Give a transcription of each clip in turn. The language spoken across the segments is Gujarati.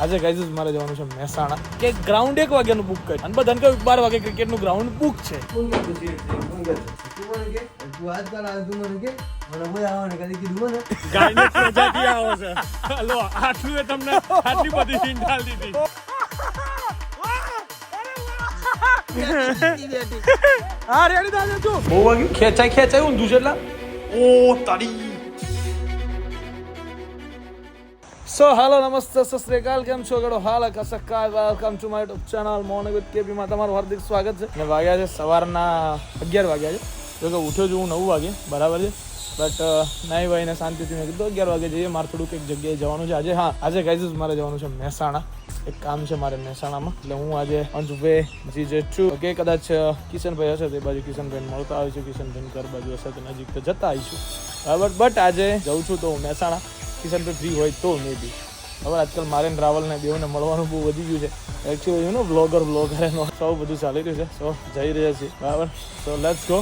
આજે ગાઈઝ મારે જવાનું છે મહેસાણા કે ગ્રાઉન્ડ 1 વાગ્યાનું બુક કરી અને બધાને કહ્યું 12 વાગે ક્રિકેટનું ગ્રાઉન્ડ બુક છે. હલો આટલું તમને આટલી બધી હિન્ટ આલી દીધી. હા રેડી દાદા તું બહુ વાગ્યું ખેંચાય ઊંધું છે એટલે ઓ તારી. સો હાલો નમસ્તે સત શ્રી અકાલ, કેમ છો ગડો હાલ કસક્કા welcome to my YouTube channel morning with KP માં તમારું હાર્દિક સ્વાગત છે. અને વાગ્યા છે સવારના 11 વાગ્યા છે. જો કે ઉઠ્યો છું હું 9 વાગે બરાબર છે, બટ નાઈ ભાઈને શાંતિથી મેં કીધું 11 વાગે જઈએ, મારે થોડુંક એક જગ્યાએ જવાનું છે આજે. હા આજે ગાઈઝ મારે જવાનું છે મહેસાણા, એક કામ છે મારે મહેસાણામાં, એટલે હું આજે ઓન ધ વે જે છું. ઓકે કદાચ કિશનભાઈ હશે તે બાજુ કિશનભાઈને મળતા આવીશું, કિશનભાઈ ઘર બાજુ હશે તો નજીક તો જતા આવીશું બરાબર. બટ આજે જઉં છું તો હું મહેસાણા, કિશનભાઈ ફ્રી હોય તો મે બી. હવે આજકાલ મારે રાવલને બેઉને મળવાનું બહુ વધી ગયું છે એકચ્યુઅલી, યુ નો બ્લોગર એનો સૌ બધું ચાલી રહ્યું છે. સો જઈ રહ્યા છીએ બરાબર. So let's go.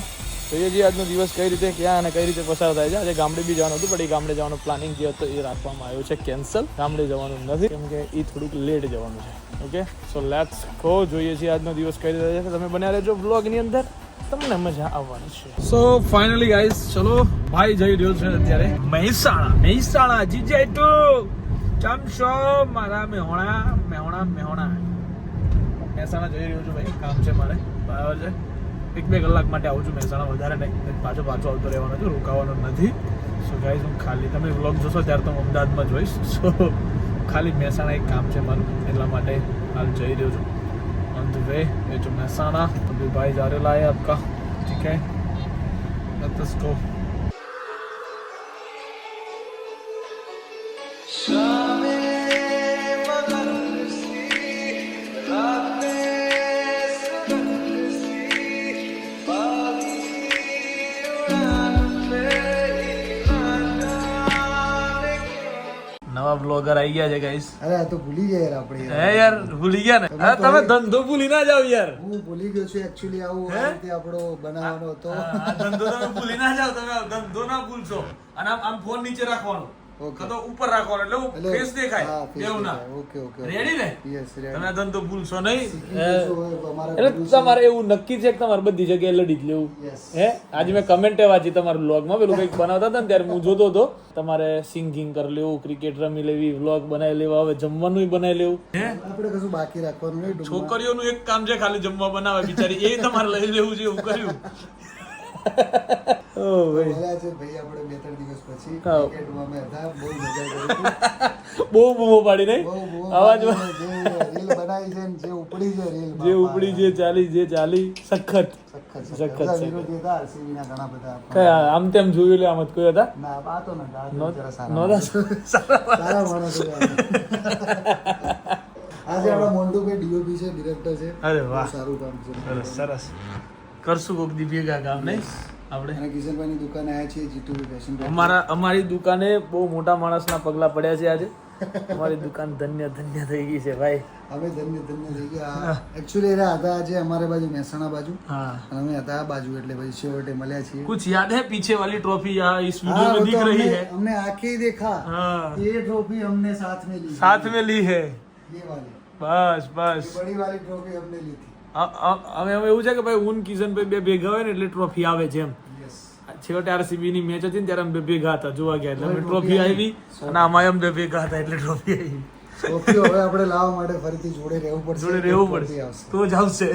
જોઈએ છીએ આજનો દિવસ કઈ રીતે ક્યાં અને કઈ રીતે પસાર થાય છે. આજે ગામડે બી જવાનું હતું, પણ એ ગામડે જવાનું પ્લાનિંગ જે હતો એ રાખવામાં આવ્યો છે કેન્સલ. ગામડે જવાનું નથી કેમ કે એ થોડુંક લેટ જવાનું છે. Okay so let's go. જોઈએ છીએ આજનો દિવસ કઈ રીતે છે. તમે બન્યા રહેજો બ્લોગની અંદર, તમને મજા આવવાની છે. સો ફાઇનલી ગાઈઝ ચલો ભાઈ જઈ રહ્યો છે અત્યારે મહેસાણા જીજે ટુ ચમશો મારા મહેસાણા જઈ રહ્યો છું ભાઈ, કામ છે મારે બરાબર છે. 1-2 કલાક માટે આવું છું મહેસાણા, વધારે નહીં. પાછો આવતો રહેવાનો છું, રોકાવાનો નથી. સો ગાઈઝ હું ખાલી તમે વ્લોગ જોશો ત્યારે તો હું અમદાવાદમાં જોઈશ. સો ખાલી મહેસાણા એક કામ છે મારું, એટલા માટે હાલ જઈ રહ્યો છું ऑन द वे. ये जो महसाना अभी भाई जा रहे लाए आपका, ठीक है लेट्स गो. નવા બ્લોગર આવી ગયા છે ગાઈસ. અરે આ તો ભૂલી ગયા યાર આપણે. હે યાર ભૂલી ગયા ને. તમે ધંધો ભૂલી ના જાવ યાર. હું ભૂલી ગયો છું એક્ચ્યુઅલી, આવું આ રીતે આપણો બનાવવાનો હતો. ધંધો તમે ભૂલી ના જાવ, તમે ધંધો ના ભૂલશો. અને આમ ફોન નીચે રાખવાનો, તો ઉપર રાખવાનો એટલે ફેસ દેખાય એવું ના. ઓકે રેડી ને? Yes ready. તમે ધંધો ભૂલશો નહીં. એટલે એટલે તમારે એવું નક્કી છે કે તમારે બધી જગ્યાએ લડી જ લેવું. હે આજે મેં કમેન્ટ વાંચી તમારા વ્લોગમાં, પેલું કંઈક બનાવતા હતા ને ત્યારે હું જોતો હતો. તમારે સિંગિંગ કરી લેવું, ક્રિકેટ રમી લેવી, વ્લોગ બનાવી લેવા, હવે જમવાનું બનાવી લેવું. હે આપણે કશું બાકી રાખવાનું નહીં. છોકરીઓનું એક કામ છે ખાલી જમવા બનાવે બિચારી, એ તમારે લઈ લેવું છે એવું કર્યું. ઓ ભાઈ ભાઈ આપણે 2-3 દિવસ પછી ક્રિકેટમાં અમે હતા, બહુ મજા કરી. બહુ બૂમો પાડી નહીં અવાજ રીલ બનાવી છે ને જે ઉપડી છે રીલ, જે ઉપડી જે ચાલી સખત વિરોધી હતા આરસીબી ના ઘણા બધા. આમ તેમ જોયું લે આમ જ કોઈ હતા ના આ તો સારા માણસો. આજે આપણા મોન્ટુભાઈ ડીઓપી છે, ડિરેક્ટર છે. અરે વાહ સારું કામ છે. સરસ કરશું કોક દી ભેગા કામ નહીં આપણે. અને કિશનભાઈની દુકાને આવ્યા છીએ જીતુભાઈ ફેશન. અમારી દુકાને બહુ મોટા માણસના પગલા પડ્યા છે આજે. અમારી દુકાન ધન્ય થઈ ગઈ છે ભાઈ. અમે ધન્ય થઈ ગયા. એકચ્યુઅલી એરા હતા આજે અમારે બાજુ મહેસાણા બાજુ, અને અમે હતા આ બાજુ, એટલે પછી છેવટે મળ્યા છીએ. कुछ याद है पीछे वाली ट्रॉफी यहाँ इस वीडियो में दिख रही है? हमने आंखें देखा, ये ट्रॉफी हमने साथ में ली है. ये वाली बस बड़ी वाली ट्रॉफी हमने ली थी. અમે એવું છે કે ભાઈ હું કિશનભાઈ બે ભેગા હોય ને એટલે ટ્રોફી આવે છે એમ. છેવટે આરસીબી ની મેચ હતી ને ત્યારે અમે બે ભેગા હતા જોવા ગયા, એટલે અમે ટ્રોફી આવી અને આમાં અમે બે ભેગા હતા એટલે ટ્રોફી આવી. ટ્રોફી હવે આપણે લાવવા માટે ફરીથી જોડે રહેવું પડશે તો જ આવશે.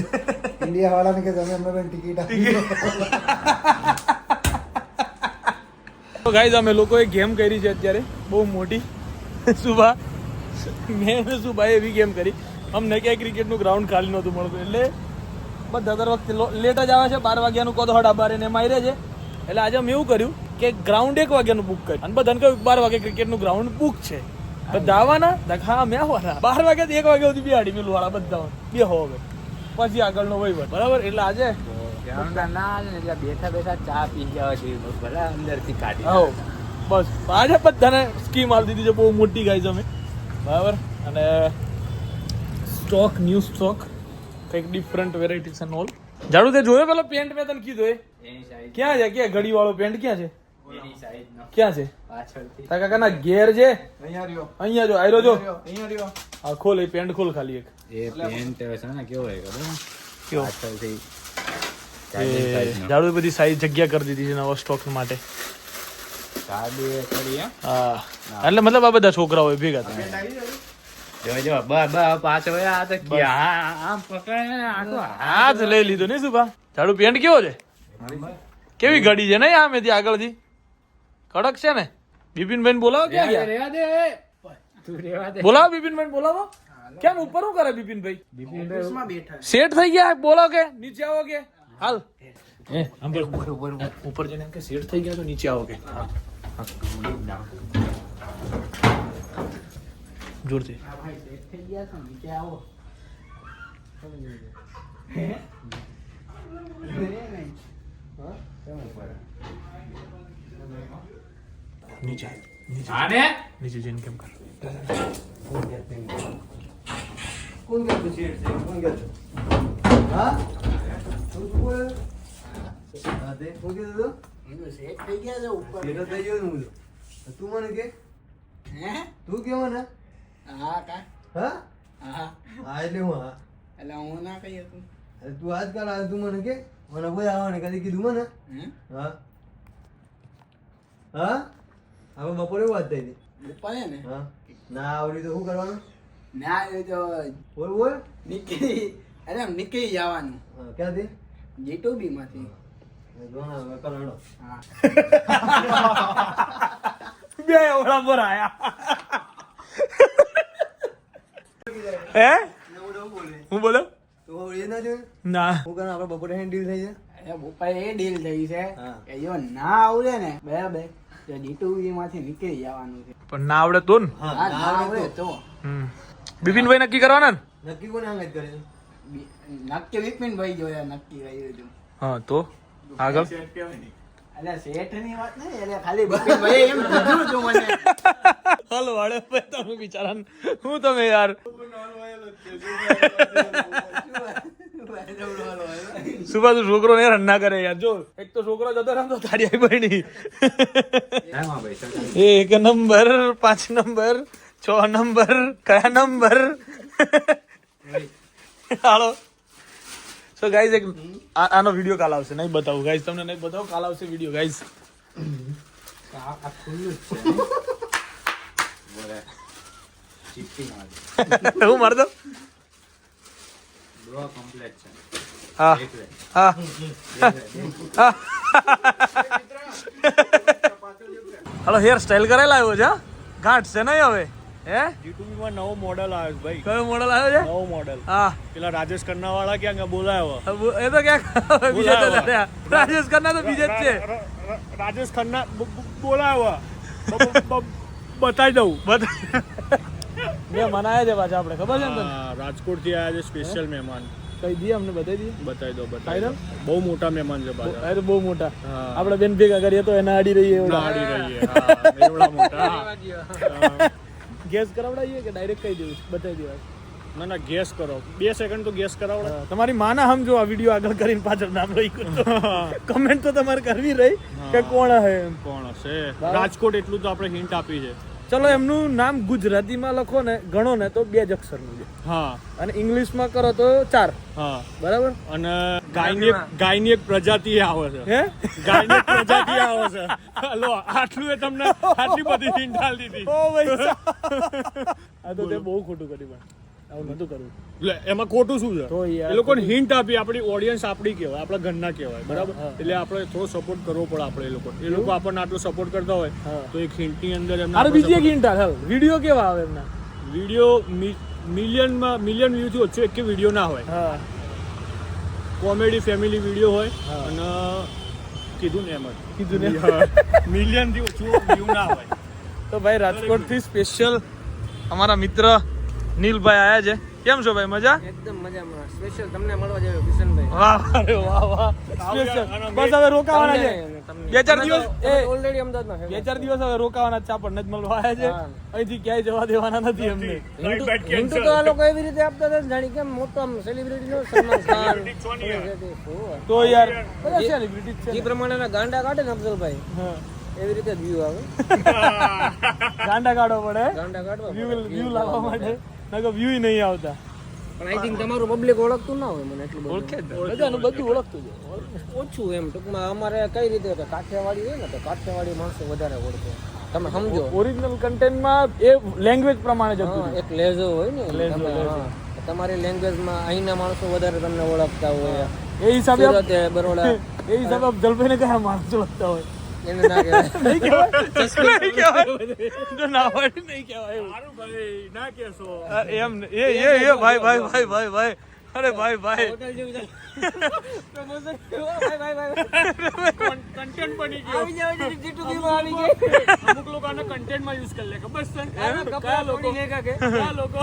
ઇન્ડિયા વાળાને કે તમે અમને ટિકિટ આપી. તો ગાઈઝ અમે લોકોએ ગેમ કરી છે અત્યારે બહુ મોટી. સુભાઈ એવી ગેમ કરી, અમને ક્યાંય ક્રિકેટનું ગ્રાઉન્ડ ખાલી નહોતું મળતું, એટલે બધા દર વખતે લેટ જ આવે છે. 12 વાગ્યાનું કહો તો 12:30 ને મારે છે. એટલે આજે અમે એવું કર્યું કે ગ્રાઉન્ડ 1 વાગ્યાનું બુક કર્યું અને બધાને કહ્યું 12 વાગે ક્રિકેટનું ગ્રાઉન્ડ બુક છે, બધા આવવાના. હા મેં આવવાના. 12 વાગ્યાથી 1 વાગ્યા સુધી બેહાડી મેલું વાળા બધા બે હો હવે પછી આગળનો વહીવટ બરાબર. એટલે આજે બેઠા ચા પી જવા અંદરથી કાઢી. હો બસ આજે બધાને સ્કીમ આપી દીધી છે બહુ મોટી ગાઈઝ અમે બરાબર. અને ન્યૂ સ્ટોક કંઈક ડિફરન્ટ વેરાયટીઝ એન્ડ ઓલ. જાડું તે જોયો પેલો પેન્ટ મેં તને કીધું એ ક્યાં છે? ક્યાં ઘડી વાળો પેન્ટ ક્યાં છે? એની સાઈડ નો ક્યાં છે પાછળથી તારા કાકાના ઘેર છે અહીંયા રહ્યો અહીંયા જો આયરો જો અહીંયા રહ્યો આ ખોલ એ પેન્ટ ખોલ ખાલી એક એ પેન્ટ છે ને કેવો હોય ખબર કેવો? પાછળથી ઝાડુ બધી સાઈઝ જગ્યા કરી દીધી છે નવા સ્ટોક માટે. ગાડી કરી એમ હા એટલે મતલબ આ બધા છોકરાઓ ભેગા થાય. જો પાછળ આ તો આમ પકડે આખો હાથ લઈ લીધો ને સુભા. ઝાડુ પેન્ટ કેવો છે? કેવી ઘડી છે ને આમેથી આગળથી કડક છે ને. બિપિનભાઈ બોલાવો ક્યાં ગયા? રેવા દે તું રેવા દે બોલાવો બિપિનભાઈ બોલાવો. કેમ ઉપર શું કરે બિપિનભાઈ? ઓફિસમાં બેઠા સેટ થઈ ગયા બોલો કે નીચે આવો કે હાલ ઉપર જઈને એમ કે સેટ થઈ ગયા તો નીચે આવો કે જોરથી નીચે નીચે જઈને કેમ કર કોણ ગયા છે કોણ ગયા છો હા તું બોલ હા તે કોણ ગયા તો સેટ થઈ ગયા છે ઉપર સેટ થઈ ગયો હું તું મને કે હે તું કે મને હા કા હા હા એટલે હું હા એટલે હું ના કહી તું તું આજકાલ આ તું મને કે મને કોઈ આવવાને કદી કીધું મને હા હા હવે બપોરે વાત થઈ હતી બપોરે ને હા ના આવડી તો શું કરવાનું ના આવ્યું તો બોલ બોલ નીકળી અરે નીકળી જવાનું ક્યાંથી જીટુબી માંથી બે ઓળા પર આયા હે હું બોલો ના હું કરું આપણે બપોરે ડીલ થઈ છે બપોરે એ ડીલ થઈ છે કે જો ના આવડે ને બરાબર તો જીટુબી માંથી નીકળી જવાનું છે. પણ ના આવડે તો ને હા ના આવડે તો બિપિનભાઈ નક્કી કરવાના ને નક્કી કોને અંગત કરે છે નક્કી વિપિનભાઈ જોયા નક્કી કર્યું હતું. હા તો આગળ એટલે શેઠ ની વાત નહીં એટલે ખાલી વિપિનભાઈ એમ કીધું હતું મને. હાલ વાળે તમે બિચારા હું તમે યાર સુભા તું છોકરો ને હેરાન ના કરે યાર. જો એક તો છોકરો જતો રહે તો તારી આવી પડી એક નંબર 5 નંબર 6 નંબર કયા નંબર હાલો સો ગાઈઝ એક આનો વિડીયો કાલ આવશે. નહીં બતાવું ગાઈઝ તમને નહીં બતાવું કાલ આવશે વિડીયો ગાઈઝ. આ ખુલ્લું જ છે હું મારતો બ્રો કમ્પ્લીટ છે હા હા હાલો હેર સ્ટાઈલ કરેલા આવ્યો છે ઘાટ છે નહીં હવે હે જીટુબી માં નવો મોડલ આવ્યો છે ભાઈ. કયો મોડલ આવ્યો છે? નવો મોડલ હા પેલા રાજેશ ખન્ના વાળા ક્યાં બોલાયો એ તો ક્યાંક બીજે તો હતા. રાજેશ ખન્ના તો બીજે જ છે. રાજેશ ખન્ના બોલાયો બતાવી દઉં મેં મનાયા છે પાછા આપણે ખબર છે ને તને? રાજકોટ થી આવ્યા છે સ્પેશિયલ મહેમાન. કઈ દઈએ અમને બતાવી દઈએ. બતાવી દો ખાઈ બતાવી દો. દો બહુ મોટા મહેમાન છે પાછા. અરે બહુ મોટા હા. આપણે બેન ભેગા કરીએ તો એના આડી રહીએ એવડા. આડી રહીએ હા, એવડા મોટા ગેસ કરાવડાવીએ કે ડાયરેક્ટ કહી દેવું બતાવી દેવા. ના ના ગેસ કરો 2 સેકન્ડ તો ગેસ કરાવડે. તમારી માના સમજો આ વિડીયો આગળ કરીને પાછળ નામ લઈ કમેન્ટ તો તમારે કરવી રહી કે કોણ હે એમ. કોણ હશે રાજકોટ એટલું તો આપણે હિન્ટ આપી છે. ચલો એમનું નામ ગુજરાતીમાં લખો ને ગણો ને તો 2 જ અક્ષરનું છે હા અને ઇંગ્લિશમાં કરો તો 4 હા બરાબર. અને ગાયની એક પ્રજાતિ આવે છે. હે ગાયની એક પ્રજાતિ આવે છે. લો આટલું એ તમને આટલી બધી હિન્ટ આલી દીધી. ઓ ભાઈ આ તો તે બહુ ખોટું કર્યું પણ આવું નતું કરવું. લે એમાં ખોટું શું છે? તો યાર એ લોકોને હિન્ટ આપી આપણી ઓડિયન્સ આપણી કહેવાય આપણા ઘરના કહેવાય બરાબર. એટલે આપણે થોડો સપોર્ટ કરવો પડે આપણે એ લોકો આપણને આટલો સપોર્ટ કરતા હોય તો એક હિન્ટ ની અંદર અરે બીજી એક હિન્ટ હાલ વિડીયો કેવા આવે એમના વિડીયો મિલિયન વ્યૂ થી ઓછો એક વિડીયો ના હોય. હા કોમેડી ફેમિલી વિડીયો હોય અને કીધું ને એમ કીધું ને મિલિયન થી ઓછું વ્યૂ ના હોય. તો ભાઈ રાજકોટ થી સ્પેશિયલ અમારા મિત્ર નીલભાઈ આયા છે. કેમ છો ભાઈ મજા? એકદમ મજામાં સ્પેશિયલ તમને મળવા જાય કિશનભાઈ. વાહ અરે વાહ વાહ સ્પેશિયલ બસ હવે રોકાવાના છે 2-4 દિવસ ઓલરેડી અમદાવાદમાં છે. 2-4 દિવસ હવે રોકાવાના છે આપણને જ મળવા આવ્યા છે. અહીંથી ક્યાંય જવા દેવાના નથી અમને. હિન્દુ તો આ લોકો એવી રીતે આપતા હતા જાણી કેમ મોટો આમ સેલિબ્રિટી નો સલમાન ખાન તો યાર બધા છે ને બ્રિટિશ છે એ પ્રમાણેના ગાંડા કાઢે ને અફઝલભાઈ હા એવી રીતે વ્યૂ આવે ગાંડા કાઢવો પડે ગાંડા કાઢવા વ્યૂ લાવવા માટે નકર વ્યૂ નહીં આવતા. પણ આઈ થિંક તમારું પબ્લિક ઓળખતું ના હોય મને એટલું ઓળખે જ ને. બધાનું બધું ઓળખતું છે. ઓછું એમ ટૂંકમાં અમારે કઈ રીતે કે કાઠિયાવાડી હોય ને તો કાઠિયાવાડી માણસો વધારે ઓળખે તમે સમજો ઓરિજિનલ કન્ટેન્ટમાં એ લેંગ્વેજ પ્રમાણે જતું હા, એક લેઝો હોય ને તમે, હા, તમારી લેંગ્વેજમાં અહીંના માણસો વધારે તમને ઓળખતા હોય એ હિસાબે સુરત બરોડા એ હિસાબે જલભાઈને કયા માણસો ઓળખતા હોય એને ના કહેવાય નહીં કહેવાય નહીં કહેવાય જો ના હોય નહીં કહેવાય એવું. સારું ભાઈ ના કહેશો. એમ ને. એ ભાઈ ભાઈ ભાઈ ભાઈ ભાઈ અરે ભાઈ ભાઈ હોટલ જેવું પ્રમોશન કન્ટેન્ટ બની ગયો. આવી જાવ જીટુ દીવા આવી ગઈ અમુક લોકો આને કન્ટેન્ટમાં યુઝ કરી લે ખબર છે ને? કપડા લોકો કયા લોકો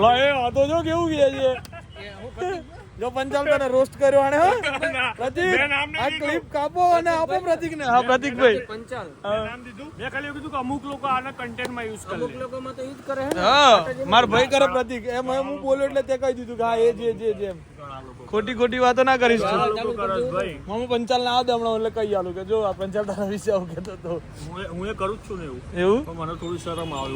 લા એ આ તો જો કેવું કહે છે જો પંચાલ તને રોસ્ટ કર્યો આને હો પ્રતીક મેં નામ નહીં આ લીધું. ક્લિપ કાપો અને આપો પ્રતીકને. હા પ્રતીકભાઈ પંચાલ નામ દીધું મેં ખાલી એવું કીધું કે અમુક લોકો આને કન્ટેન્ટમાં યુઝ કરે અમુક લોકોમાં તો ઈ જ કરે હે હા માર ભાઈ કરે પ્રતીક એમ હું બોલ્યો એટલે તે કહી દીધું કે હા એ જે એમ ખોટી ખોટી વાતો ના કરીશ તું. લોકો કરે છે ભાઈ. હું પંચાલ ના આવે હમણાં એટલે કહી આલું કે જો આ પંચાલ તારા વિશે આવું કહેતો હતો હું એ કરું જ છું ને એવું એવું પણ મને થોડી શરમ આવે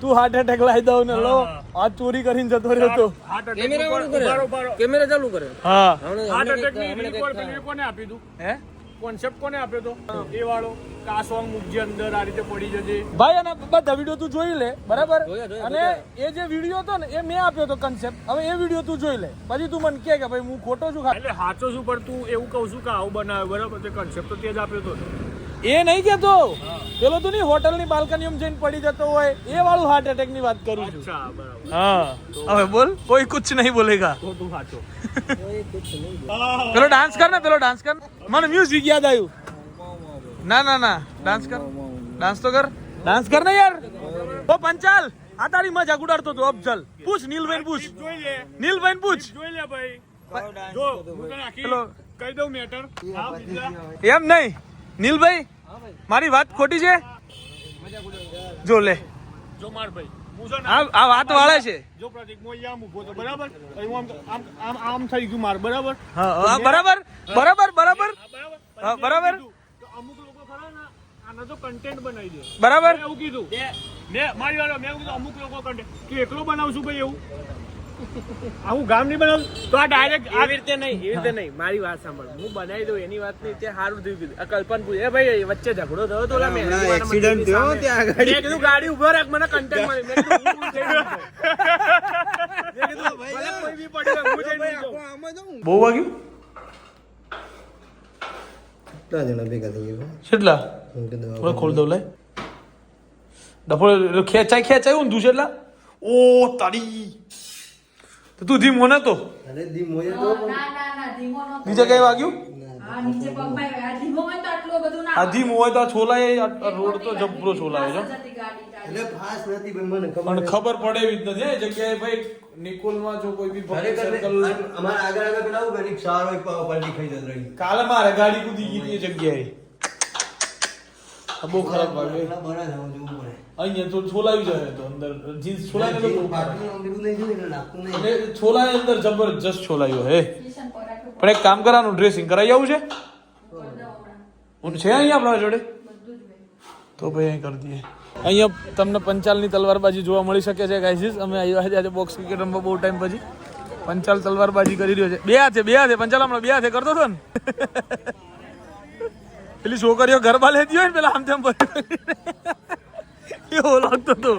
તું હાર્ટ એટેક લાવી દઉં ને લો આ ચોરી કરીને જતો રહ્યો તો કેમેરા વાળું કરે કેમેરા ચાલુ કરે હા હાર્ટ એટેક ની કોને આપી દઉં હે કોન્સેપ્ટ કોને આપ્યો તો એ વાળો કે આ સોંગ મૂકજે અંદર આ રીતે પડી જજે. ભાઈ અને બધા વિડીયો તું જોઈ લે બરાબર જોયા, અને એ જે વિડીયો હતો ને એ મેં આપ્યો તો કન્સેપ્ટ હવે એ વિડીયો તું જોઈ લે પછી તું મને કે ભાઈ હું ખોટો છું એટલે સાચો છું પણ તું એવું કહું છું કે આવું બનાવ્યો બરાબર તે કન્સેપ્ટ તો તે જ આપ્યો તો એ નહીં કેતો પેલો તું નહીં હોટલ ની બાલ્કનીમાં જઈને પડી જતો હોય એ વાળું હાર્ટ એટેક ની વાત કરું છું. અચ્છા બરાબર હા હવે બોલ કોઈ કુછ નહીં બોલેગા તો તું સાચો પેલો ડાન્સ કર ને પેલો ડાન્સ કર મને મ્યુઝિક યાદ આવ્યું ના ડાન્સ કર ડાન્સ તો કર ડાન્સ કર ને યાર ઓ પંચાલ આ તારી મજાક ઉડાડતો તો અફજલ પૂછ નીલભાઈ પૂછ જોઈ લે નીલભાઈ પૂછ જોઈ લે ભાઈ જો હું તને આખી પેલો કહી દઉં મેટર હા બીજા એમ નહીં નીલભાઈ મારી વાત ખોટી છે જો લે જો માર ભાઈ હું છે ને આ વાત વાળે છે જો પ્રતિક હું અહીંયા મૂકો તો બરાબર પછી હું આમ થઈ ગયું માર બરાબર હા બરાબર બરાબર બરાબર હા, બરાબર. તો અમુક લોકો ખરા ને આનો તો કન્ટેન્ટ બનાવી દે બરાબર મેં એવું કીધું મેં મારી વાત મેં કીધું અમુક લોકો કન્ટેન્ટ તું એકલો બનાવશું ભાઈ એવું આવું ગામ નહીં બનાવું તો આ ડાયરેક્ટ એવી રીતે નહીં મારી વાત સાંભળ હું બનાવી દઉં એની વાત નહીં તે સારું થયું કીધું આ કલ્પન પૂછે ભાઈ વચ્ચે ઝઘડો થયો તો મેં એક્સિડન્ટ થયો ત્યાં આગળ મેં કીધું ગાડી ઉભો રાખ મને કન્ટેન્ટ મળી મેં કીધું હું જઈ રહ્યો છું. મેં કીધું ભલે કોઈ બી પડી હોય, હું જઈ રહ્યો છું. બહુ વાગ્યું કેટલા જણા ભેગા થઈ ગયા કેટલા હું કીધું થોડો ખોલ દઉં લાય ડફોળ ખેંચાય ઊંધું છે એટલા ઓ તારી તો તું ધીમો નતો અરે દી મોયે તો બીજે કઈ વાગ્યું નીચે પગમાં આ ધીમો હોય તો આટલું બધું ના આ ધીમો હોય તો આ છોલાય આ રોડ તો જબરો છોલાય છે જતી ગાડી એટલે ફાસ્ટ નથી પણ મને પણ ખબર પડે એવી જ નથી એ જગ્યાએ ભાઈ નિકોલમાં જો કોઈ બી પબ્લિક સર્કલ અમારા આગળ પેલા આવું ઘણી સારો એક પલટી ખાઈ જતો રહી કાલે મારે ગાડી કૂદી ગઈ હતી એ જગ્યાએ આ બહુ ખરાબ વાગે બના જવું જોવું પડે અહીંયા તો છોલાયું જાય તો અંદર જીન્સ છોલાય તો બહુ ખરાબ. પાટનું અંગેલું નહીં જોયું એટલે નાખતું નહીં અને છોલાય અંદર જબરજસ્ત છોલાયું હે સ્ટેશન પર આટલું પણ એક કામ કરવાનું ડ્રેસિંગ કરાવી આવું છે હું છે અહીંયા આપણા જોડે તો ભાઈ અહીં કરી દઈએ અહીંયા તમને પંચાલની તલવારબાજી જોવા મળી શકે છે ગાઈસીસ અમે આવ્યા છે આજે બોક્સ ક્રિકેટ રમવા બહુ ટાઈમ પછી પંચાલ તલવારબાજી કરી રહ્યો છે બે હાથે પંચાલ હમણાં બે હાથે કરતો હતો ને પેલી છોકરીઓ ગરબા લેતી હોય ને પેલા આમ તેમ એવો લાગતો હતો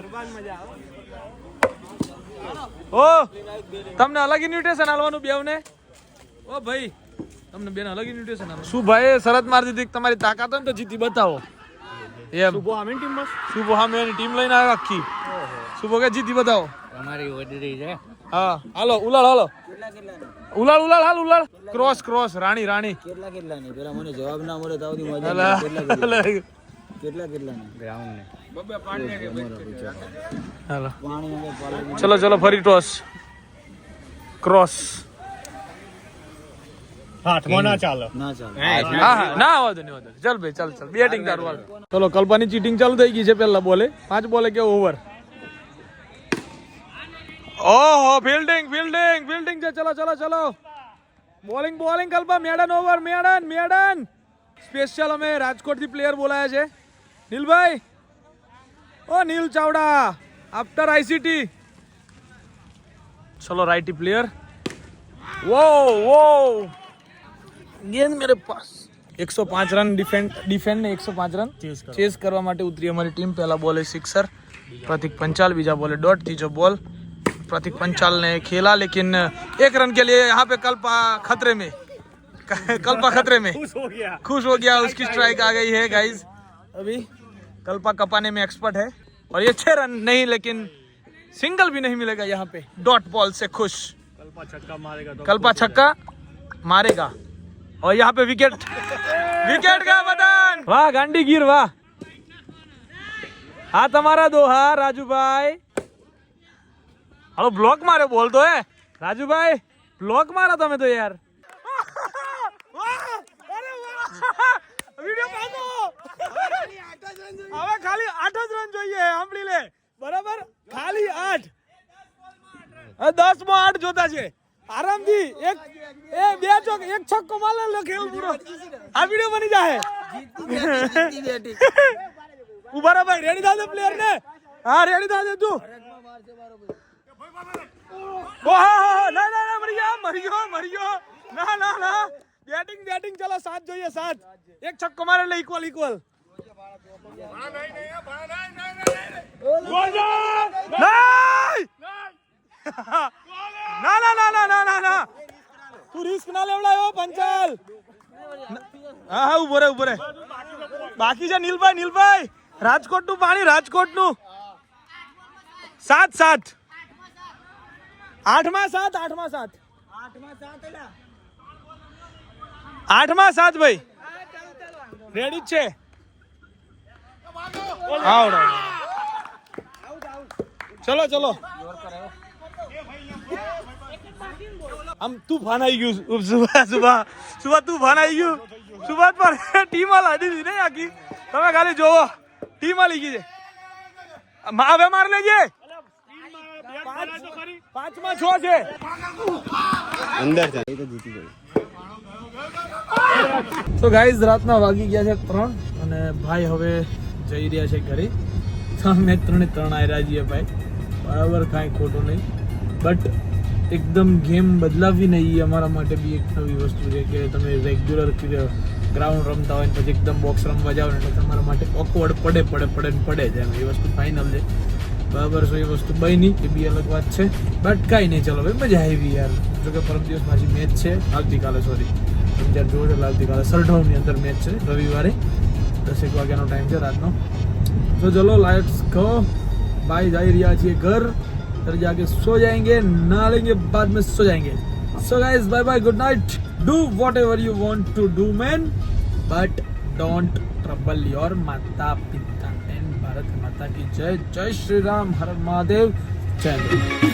ઓ તમને અલગ ઇન્વિટેશન આલવાનું બેવને ઓ ભાઈ તમને બેન અલગ ઇન્વિટેશન આલો શું ભાઈ શરત મારી દીધી કે તમારી તાકાત હોય ને તો જીતી બતાવો એમ શુભો આમીન ટીમમાં શુભો હા મેં ટીમ લઈને આવ્યો આખી શુભો કે જીતી બતાવો તમારી ઓર્ડરી છે હા હાલો ઉલાળ હાલો ઉલાળ હાલ ઉલાળ ક્રોસ રાણી કેટલા નહીં પેલા મને જવાબ ના મળે તો આવતી મજા અલા, અલા. કેટલા નહીં ગ્રાઉન્ડ ને હાલો પાણી અંદર પાણી ચલો ફરી ટોસ ક્રોસ હાથમાં ના ચાલે ના ચાલે હા ના વાંધો નહીં ચાલ ભાઈ ચાલ બેટિંગ તારું હાલ ચલો કલ્પાની ચીટિંગ ચાલુ થઈ ગઈ છે પહેલા બોલે 5 બોલે કે ઓવર ઓહો ફિલ્ડિંગ છે ચલો બોલિંગ કલ્પા મેડન ઓવર મેડન સ્પેશિયલ અમે રાજકોટથી પ્લેયર બોલાયા છે નીલભાઈ. ઓ નીલ ચાવડા આફ્ટર આઈસીટી. चलो राइटी प्लेयर. वो गेंद मेरे पास. 105 रन डिफेंड ने 105 रन चेस करवा માટે ઉતરી અમારી ટીમ. पहला बॉल है सिक्सर प्रतीक पंचाल, बीजा बॉल है डॉट, तीसरा बॉल प्रतीक पंचाल ने खेला लेकिन 1 रन के लिए यहाँ पे कल्पा खतरे में खुश हो गया. उसकी स्ट्राइक आ गई है गाइस. अभी कल्पा कपाने में एक्सपर्ट है और ये 6 रन नहीं लेकिन सिंगल भी नहीं मिलेगा यहाँ पे. डॉट बॉल से खुश. कल्पा छक्का मारेगा और यहाँ पे विकेट का बदन. वाह गांडी गिर वाह. हाँ तुम्हारा दोहा राजू भाई. हेलो ब्लॉक मारे बोल तो है राजू भाई. ब्लॉक मारा था मैं तो यार. वीडियो पाको. હવે ખાલી 8 જ રન જોઈએ. સાંભળી લે બરાબર. ખાલી 8. 10 માં 8 જોતા છે આરામથી. બે ચોક એક છક્કો મારે લો ખેલ પૂરો. આ વિડિયો બની જાય. ઉભા રહે ભાઈ. રેડી થા દે પ્લેયર ને. હા રેડી થા દે તું. ઓહો ના મરી ગયો. ના બેટિંગ ચલો 7 જોઈએ 7. એક છક્કો મારે લે ઇક્વલ. ના તું રિસ્ક ના લેવડાયો પંચાલ. હા ઉભો રે. બાકી છે નીલભાઈ. રાજકોટ નું પાણી. 7 8 માં 7 ભાઈ. રેડી જ છે. ચલો આમ તूफान આવી ગયું. સુબહ તूफान આવી ગયું. સુબહ પર ટીમ લાદી દીધી નહીં આખી. તમે ખાલી જોવો ટીમ લીધી છે. હવે માર લેજે. 5 માં 6 છે અંદર. તો ગાઈઝ રાતના વાગી ગયા છે 3 અને ભાઈ હવે જઈ રહ્યા છે ઘરે. અમે 3 આવ્યા છીએ ભાઈ. બરાબર કાંઈ ખોટું નહીં બટ એકદમ ગેમ બદલાવી નહીં. અમારા માટે બી એક નવી વસ્તુ છે કે તમે રેગ્યુલર ગ્રાઉન્ડ રમતા હોય ને પછી એકદમ બોક્સ રમવા જાઓ ને એટલે તમારા માટે ઓકવર્ડ પડે જ એમ. એ વસ્તુ ફાઇનલ છે બરાબર. સો એ વસ્તુ બની એ બી અલગ વાત છે બટ કાંઈ નહીં. ચલો ભાઈ મજા આવી યાર. જોકે પરમ દિવસ પાછી મેચ છે આવતીકાલે. સોરી જ્યારે જોવો એટલે આવતીકાલે સરઢાઉની અંદર મેચ છે રવિવારે 10 વાગ્યાનો ટાઈમ છે રાતનો. તો ચલો લેટ્સ ગો. भाई जा रहा है घर. घर जाके सो जाएंगे, नहा लेंगे, बाद में सो जाएंगे. So guys, bye bye, good night. Do whatever you want to do man, but don't trouble your माता पिता. and भारत माता की जय. जय श्री राम. हर महादेव. जय